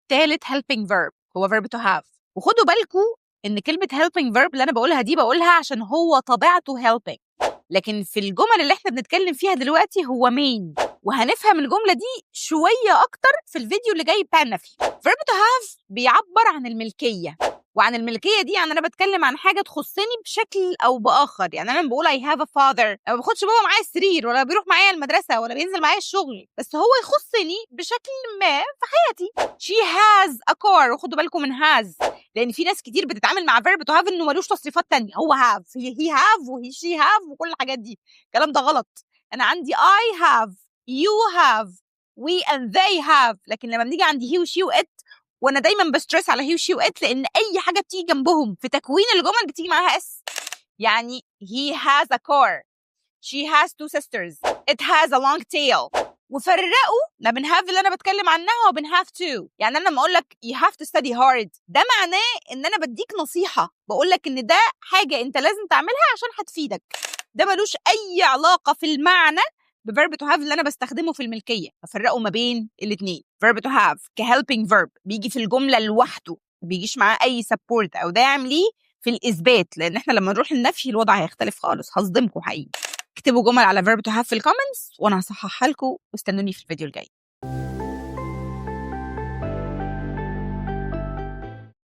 تالت helping verb هو verb to have. وخدوا بالكم ان كلمة helping verb اللي انا بقولها دي بقولها عشان هو طبيعته helping، لكن في الجمل اللي احنا بنتكلم فيها دلوقتي هو main، وهنفهم الجملة دي شوية اكتر في الفيديو اللي جاي بتاعنا فيه. verb to have بيعبر عن الملكية، وعن الملكية دي يعني أنا بتكلم عن حاجة تخصني بشكل أو بآخر. يعني أنا بقول I have a father، ما باخدش بابا معايا السرير ولا بيروح معايا المدرسة ولا بينزل معايا الشغل، بس هو يخصني بشكل ما في حياتي. she has a car، وخدوا بالكم من has، لأن في ناس كتير بتتعامل مع verb to have إنه ملوش تصريفات تانية، هو have، he have و she have وكل الحاجات دي. الكلام ده غلط. أنا عندي I have، you have، we and they have، لكن لما بنيجي عندي he و she و it، وانا دايما بستريس على هي وشي وات، لان اي حاجه بتيجي جنبهم في تكوين الجمل بتيجي معاها اس. يعني he has a car، she has two sisters، it has a long tail. وفرقوا ما بين have اللي انا بتكلم عنها وبين have to. يعني انا لما اقول لك you have to study hard، ده معناه ان انا بديك نصيحه، بقول لك ان ده حاجه انت لازم تعملها عشان هتفيدك. ده ملوش اي علاقه في المعنى بverb to have اللي انا بستخدمه في الملكيه. ففرقوا ما بين الاثنين. verb to have كhelping verb بيجي في الجمله لوحده، ما بيجيش معاه اي support او داعم ليه في الاثبات، لان احنا لما نروح النفي الوضع هيختلف خالص. هصدمكم حقيقي. اكتبوا جمل على verb to have في الكومنتس وانا هصححها لكم، واستنوني في الفيديو الجاي.